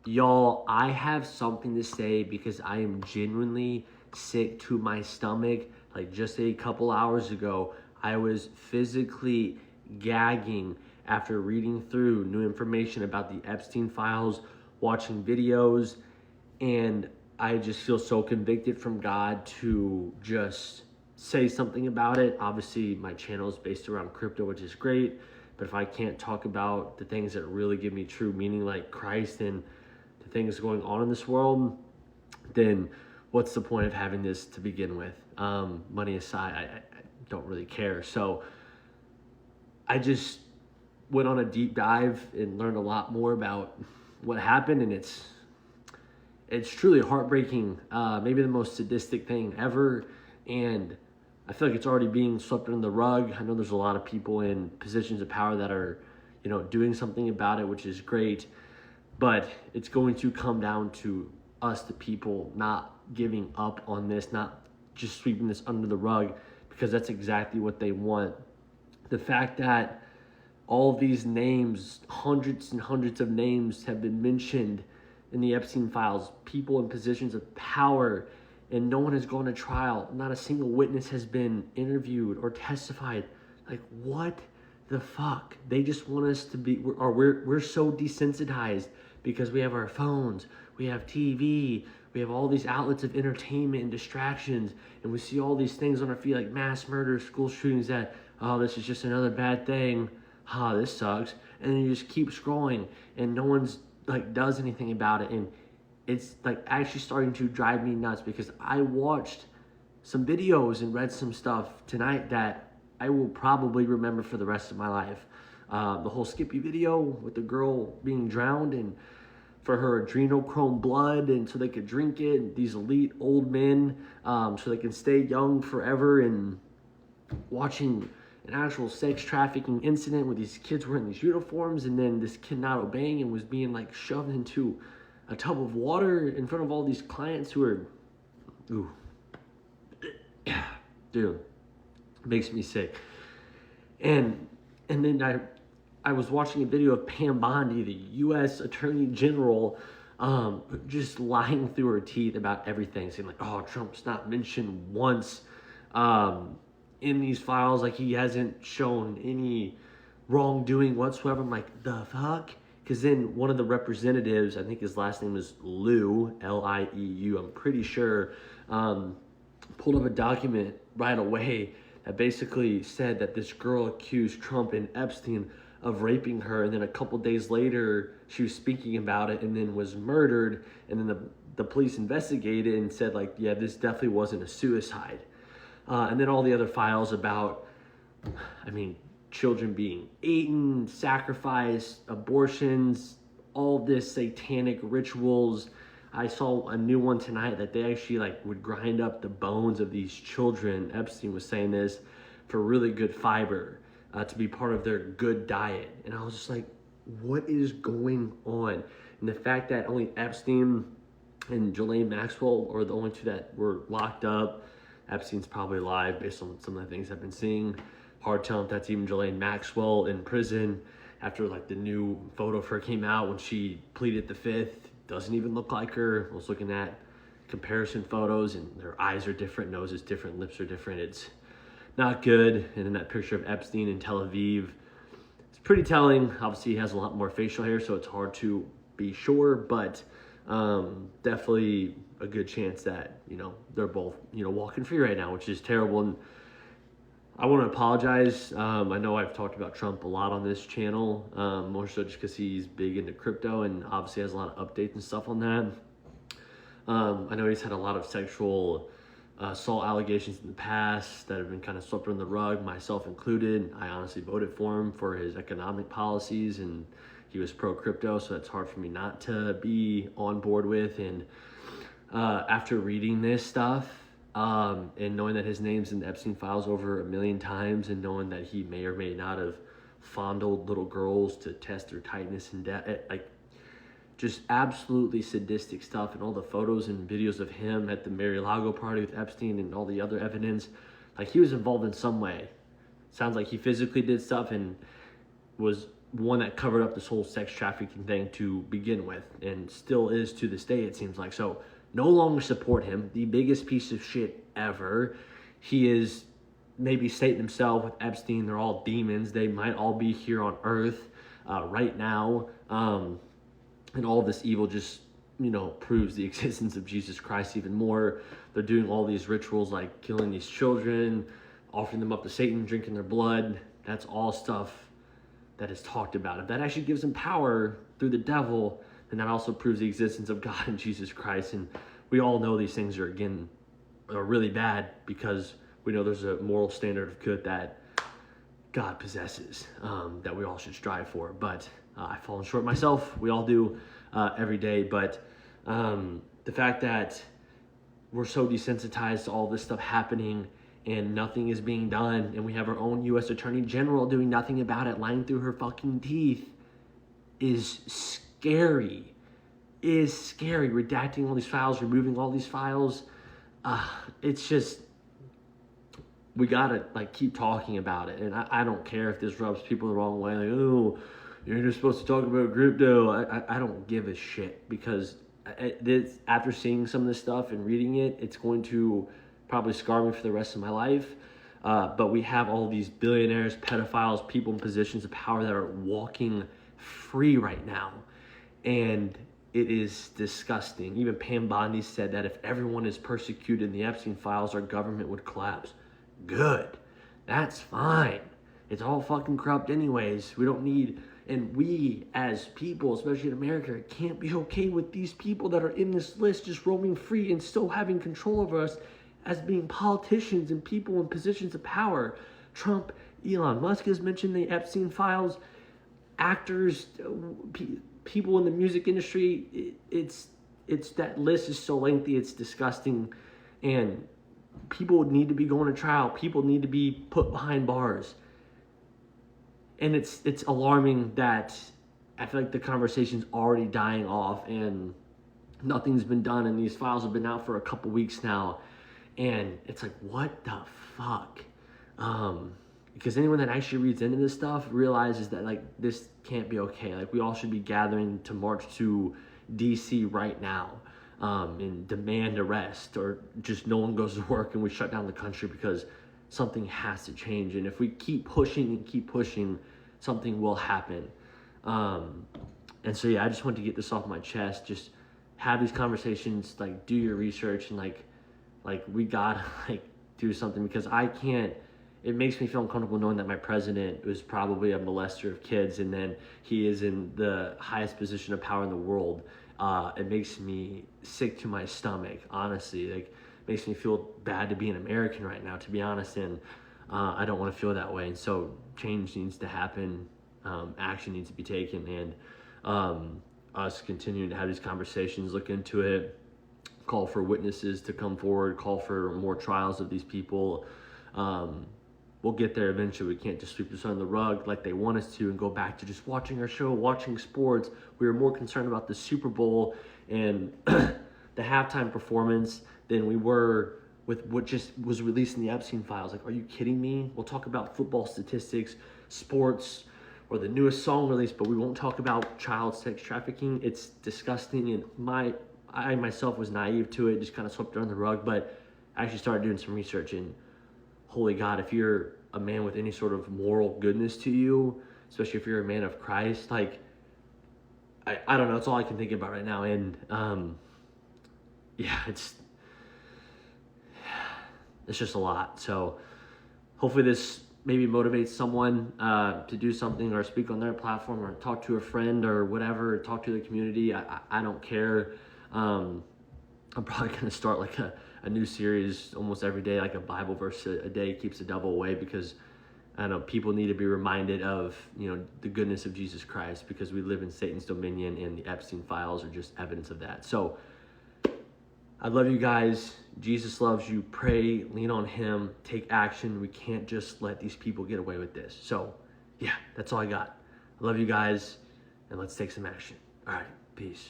Y'all, I have something to say because I am genuinely sick to my stomach. Like just a couple hours ago, I was physically gagging after reading through new information about the Epstein files, watching videos, and I just feel so convicted from God to just say something about it. Obviously, my channel is based around crypto, which is great, but if I can't talk about the things that really give me true meaning, like Christ and the things going on in this world, then what's the point of having this to begin with? Money aside, I don't really care. So I just went on a deep dive and learned a lot more about what happened, and it's truly heartbreaking. Maybe the most sadistic thing ever, and I feel like it's already being swept under the rug. I know there's a lot of people in positions of power that are, doing something about it, which is great. But it's going to come down to us, the people, not giving up on this, not just sweeping this under the rug, because that's exactly what they want. The fact that all these names, hundreds and hundreds of names, have been mentioned in the Epstein files, people in positions of power, and no one has gone to trial. Not a single witness has been interviewed or testified. Like, what the fuck? They just want us to be, we're so desensitized because we have our phones, we have TV, we have all these outlets of entertainment and distractions, and we see all these things on our feed like mass murder, school shootings, that, oh, this is just another bad thing. This sucks. And then you just keep scrolling and no one's like does anything about it. And it's like actually starting to drive me nuts because I watched some videos and read some stuff tonight that I will probably remember for the rest of my life. The whole Skippy video with the girl being drowned and for her adrenochrome blood, and so they could drink it, and these elite old men, so they can stay young forever, and watching an actual sex trafficking incident where these kids were in these uniforms, and then this kid not obeying and was being like shoved into a tub of water in front of all these clients who are, ooh, dude, it makes me sick. And then I was watching a video of Pam Bondi, the U.S. Attorney General, just lying through her teeth about everything, saying like, oh, Trump's not mentioned once in these files, like he hasn't shown any wrongdoing whatsoever. I'm like, the fuck? Because then one of the representatives, I think his last name is Liu, Lieu, I'm pretty sure, pulled up a document right away that basically said that this girl accused Trump and Epstein of raping her, and then a couple days later she was speaking about it and then was murdered, and then the police investigated and said like, yeah, this definitely wasn't a suicide. And then all the other files about, children being eaten, sacrificed, abortions, all this satanic rituals. I saw a new one tonight that they actually like would grind up the bones of these children. Epstein was saying this for really good fiber, to be part of their good diet. And I was just like, what is going on? And the fact that only Epstein and Ghislaine Maxwell are the only two that were locked up. Epstein's probably alive based on some of the things I've been seeing. Hard telling if that's even Ghislaine Maxwell in prison after like the new photo of her came out when she pleaded the fifth. Doesn't even look like her. I was looking at comparison photos and their eyes are different, nose is different, lips are different. It's not good. And then that picture of Epstein in Tel Aviv, it's pretty telling. Obviously he has a lot more facial hair, so it's hard to be sure, but definitely a good chance that, they're both, walking free right now, which is terrible. And I want to apologize. I know I've talked about Trump a lot on this channel, more so just because he's big into crypto and obviously has a lot of updates and stuff on that. I know he's had a lot of sexual assault allegations in the past that have been kind of swept under the rug, myself included. I honestly voted for him for his economic policies, and he was pro-crypto, so it's hard for me not to be on board with. And after reading this stuff, and knowing that his name's in the Epstein files over 1 million times, and knowing that he may or may not have fondled little girls to test their tightness and like just absolutely sadistic stuff, and all the photos and videos of him at the Mar-a-Lago party with Epstein and all the other evidence, like he was involved in some way. Sounds like he physically did stuff and was one that covered up this whole sex trafficking thing to begin with, and still is to this day, it seems like. So no longer support him, the biggest piece of shit ever. He is maybe Satan himself with Epstein. They're all demons. They might all be here on earth right now. And all this evil just, proves the existence of Jesus Christ even more. They're doing all these rituals like killing these children, offering them up to Satan, drinking their blood. That's all stuff that is talked about. If that actually gives them power through the devil, then that also proves the existence of God and Jesus Christ. And we all know these things are really bad, because we know there's a moral standard of good that God possesses, that we all should strive for. But I've fallen short myself. We all do every day. But the fact that we're so desensitized to all this stuff happening and nothing is being done, and we have our own U.S. Attorney General doing nothing about it, lying through her fucking teeth, is scary. Redacting all these files, removing all these files. It's just, we gotta keep talking about it. And I don't care if this rubs people the wrong way. Like, oh, you're just supposed to talk about crypto. I don't give a shit, because after seeing some of this stuff and reading it, it's going to probably scar me for the rest of my life. But we have all these billionaires, pedophiles, people in positions of power that are walking free right now. And it is disgusting. Even Pam Bondi said that if everyone is persecuted in the Epstein files, our government would collapse. Good. That's fine. It's all fucking corrupt anyways. We don't need, and we as people, especially in America, can't be okay with these people that are in this list just roaming free and still having control over us as being politicians and people in positions of power. Trump, Elon Musk has mentioned the Epstein files, actors, people in the music industry. It's that list is so lengthy, it's disgusting, and people need to be going to trial. People need to be put behind bars. And it's alarming that I feel like the conversation's already dying off and nothing's been done, and these files have been out for a couple weeks now. And it's like, what the fuck? Because anyone that actually reads into this stuff realizes that this can't be okay. We all should be gathering to march to DC right now, and demand arrest, or just no one goes to work and we shut down the country, because something has to change. And if we keep pushing, something will happen. And so yeah, I just want to get this off my chest. Just have these conversations, do your research, and we gotta do something, because I can't. It makes me feel uncomfortable knowing that my president was probably a molester of kids, and then he is in the highest position of power in the world. It makes me sick to my stomach, honestly. It makes me feel bad to be an American right now, to be honest, and I don't want to feel that way. And so change needs to happen, action needs to be taken, and us continuing to have these conversations, look into it, call for witnesses to come forward, call for more trials of these people. We'll get there eventually. We can't just sweep this under the rug like they want us to and go back to just watching our show, watching sports. We were more concerned about the Super Bowl and the halftime performance than we were with what just was released in the Epstein files. Are you kidding me? We'll talk about football statistics, sports, or the newest song release, but we won't talk about child sex trafficking. It's disgusting, and I myself was naive to it, just kind of swept it under the rug, but I actually started doing some research, and holy God, if you're a man with any sort of moral goodness to you, especially if you're a man of Christ, I don't know, that's all I can think about right now. And yeah, it's just a lot. So hopefully this maybe motivates someone to do something, or speak on their platform, or talk to a friend, or whatever, talk to the community. I don't care. I'm probably going to start a new series almost every day, a Bible verse a day keeps the devil away, because I know people need to be reminded of, the goodness of Jesus Christ, because we live in Satan's dominion, and the Epstein files are just evidence of that. So I love you guys. Jesus loves you. Pray, lean on him, take action. We can't just let these people get away with this. So yeah, that's all I got. I love you guys, and let's take some action. All right, peace.